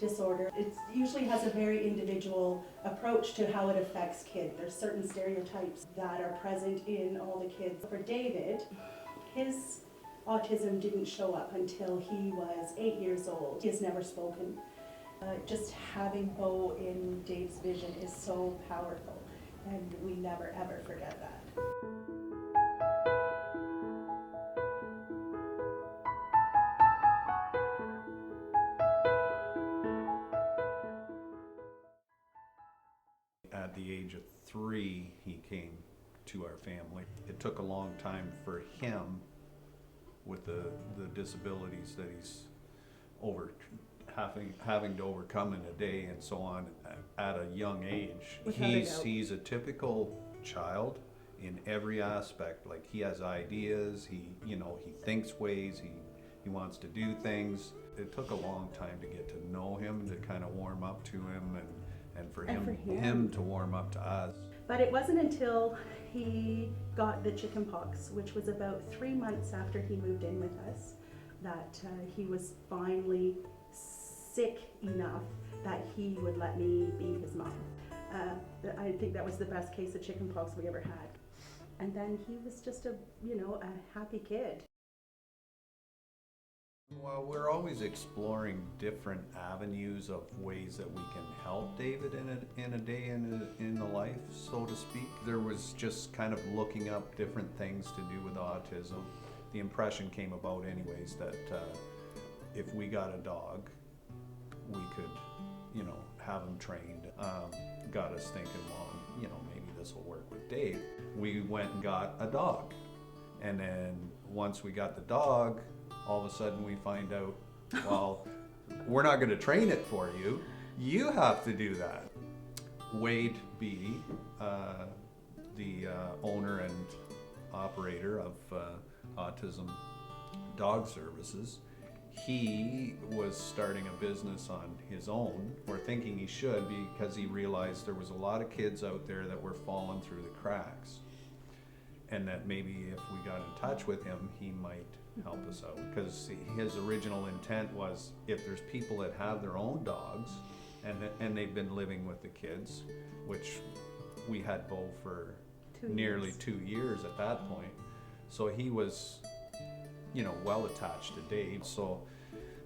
disorder. It usually has a very individual approach to how it affects kids. There's certain stereotypes that are present in all the kids. For David, his autism didn't show up until he was 8 years old. He has never spoken. Just having Beau in Dave's vision is so powerful, and we never ever forget that. At the age of 3, he came to our family. It took a long time for him, with the disabilities that he's having to overcome in a day and so on at a young age. He's a typical child in every aspect. Like, he has ideas, he thinks ways, he wants to do things. It took a long time to get to know him, to kind of warm up to him, and for him to warm up to us. But it wasn't until he got the chicken pox, which was about 3 months after he moved in with us, that he was finally sick enough that he would let me be his mom. I think that was the best case of chicken pox we ever had. And then he was just a happy kid. Well, we're always exploring different avenues of ways that we can help David in a day in the life, so to speak. There was just kind of looking up different things to do with autism. The impression came about anyways that if we got a dog, we could, have him trained. Got us thinking, well, maybe this will work with Dave. We went and got a dog. And then once we got the dog, all of a sudden we find out, well, we're not going to train it for you. You have to do that. Wade Beatty, the owner and operator of Autism Dog Services, he was starting a business on his own, or thinking he should, because he realized there was a lot of kids out there that were falling through the cracks. And that maybe if we got in touch with him, he might help us out. Because his original intent was, if there's people that have their own dogs and they've been living with the kids, which we had Beau for nearly 2 years at that point. So he was, well attached to Dave. So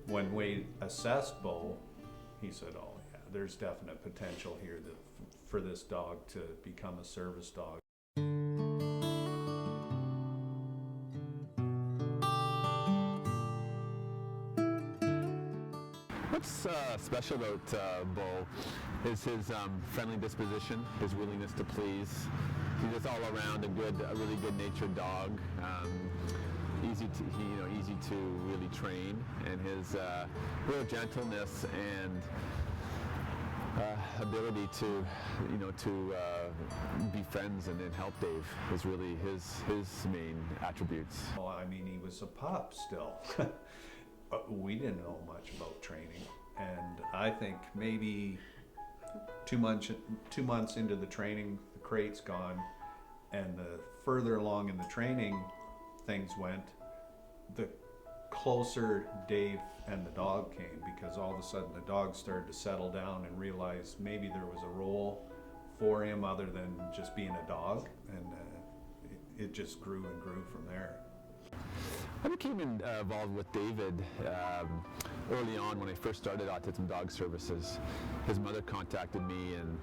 when Wade assessed Beau, he said, oh yeah, there's definite potential here for this dog to become a service dog. What's special about Beau is his friendly disposition, his willingness to please. He's just all around a really good-natured dog. Easy to really train, and his real gentleness and ability to be friends and help Dave is really his main attributes. Well, I mean, he was a pup still. We didn't know much about training, and I think maybe 2 months into the training, the crate's gone, and the further along in the training things went, the closer Dave and the dog came, because all of a sudden the dog started to settle down and realize maybe there was a role for him other than just being a dog, and it just grew and grew from there. I became involved with David early on when I first started Autism Dog Services. His mother contacted me, and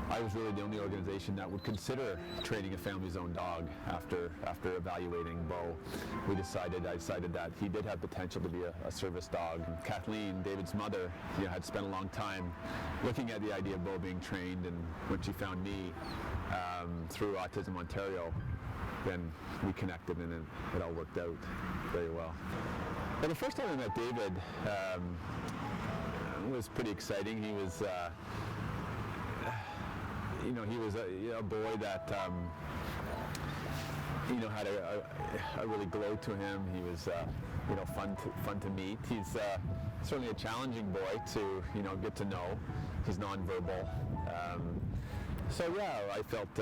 I was really the only organization that would consider training a family's own dog after evaluating Beau. I decided that he did have potential to be a service dog. And Katelyn, David's mother, had spent a long time looking at the idea of Beau being trained, and when she found me through Autism Ontario, then we connected, and it all worked out very well. Well, the first time I met David was pretty exciting. He was, he was a boy that, had a really glow to him. He was, fun to meet. He's certainly a challenging boy to, get to know. He's nonverbal. So yeah, I felt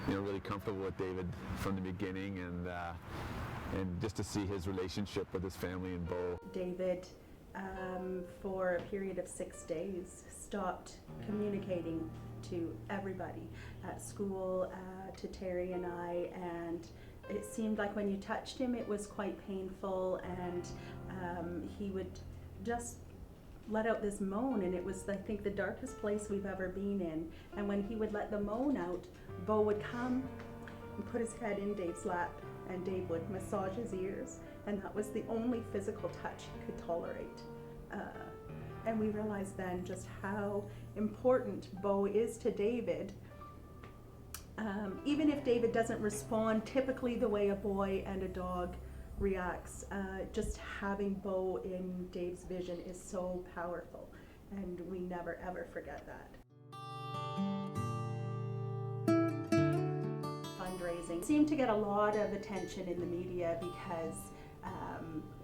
really comfortable with David from the beginning, and just to see his relationship with his family and Beau. David, for a period of 6 days, stopped communicating to everybody at school, to Terry and I, and it seemed like when you touched him it was quite painful, and he would just let out this moan, and it was, I think, the darkest place we've ever been in. And when he would let the moan out, Beau would come and put his head in Dave's lap, and Dave would massage his ears, and that was the only physical touch he could tolerate. And we realized then just how important Beau is to David. Even if David doesn't respond typically the way a boy and a dog reacts, just having Beau in Dave's vision is so powerful, and we never ever forget that. Fundraising seemed to get a lot of attention in the media because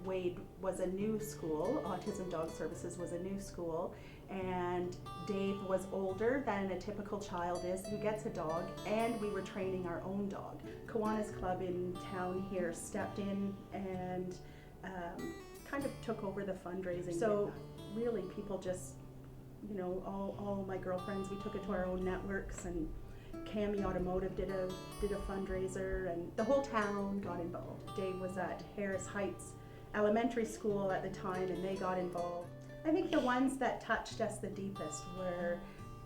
Wade was a new school, Autism Dog Services was a new school, and Dave was older than a typical child is who gets a dog, and we were training our own dog. Kiwanis Club in town here stepped in and kind of took over the fundraising. So really people just, you know, all my girlfriends, we took it to our own networks, and Cami Automotive did a fundraiser, and the whole town got involved. Dave was at Harris Heights Elementary School at the time, and they got involved. I think the ones that touched us the deepest were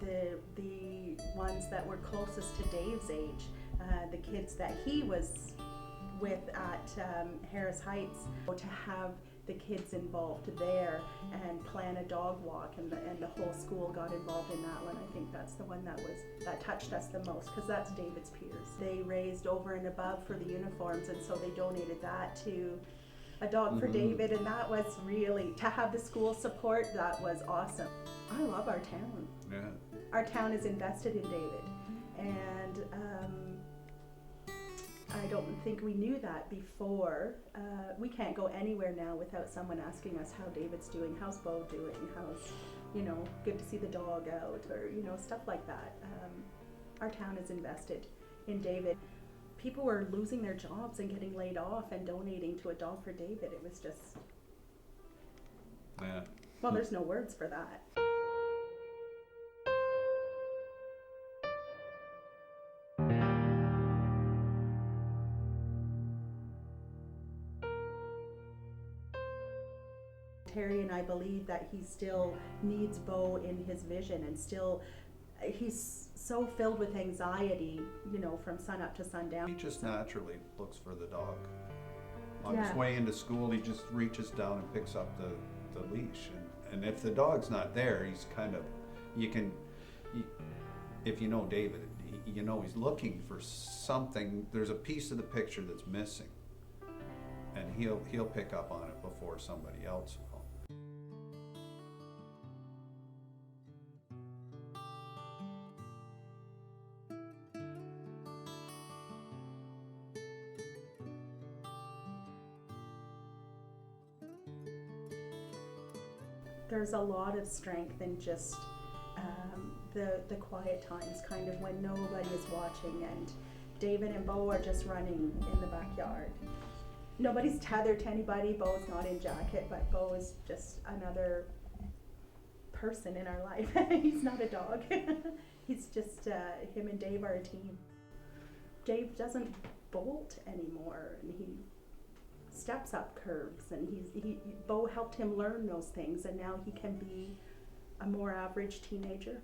the ones that were closest to Dave's age, the kids that he was with at Harris Heights. To have the kids involved there and plan a dog walk, and the whole school got involved in that one. I think that's the one that touched us the most, because that's David's peers. They raised over and above for the uniforms, and so they donated that to a dog for David, and that was really, to have the school support, that was awesome. I love our town. Yeah. Our town is invested in David, and I don't think we knew that before. We can't go anywhere now without someone asking us how David's doing, how's Beau doing, how's, you know, good to see the dog out, or, you know, stuff like that. Our town is invested in David. People were losing their jobs and getting laid off and donating to a dog for David. It was just, Yeah. well, there's no words for that. Terry and I believe that he still needs Beau in his vision, and still he's so filled with anxiety, you know, from sun up to sundown. He just naturally looks for the dog. On Yeah. his way into school, he just reaches down and picks up the leash. And if the dog's not there, he's kind of, if you know David, you know he's looking for something. There's a piece of the picture that's missing, and he'll pick up on it before somebody else will. There's a lot of strength in just the quiet times, kind of when nobody is watching, and David and Beau are just running in the backyard. Nobody's tethered to anybody. Beau's not in jacket, but Beau is just another person in our life. He's not a dog. He's just, him and Dave are a team. Dave doesn't bolt anymore, and he steps up curves, and Beau helped him learn those things, and now he can be a more average teenager.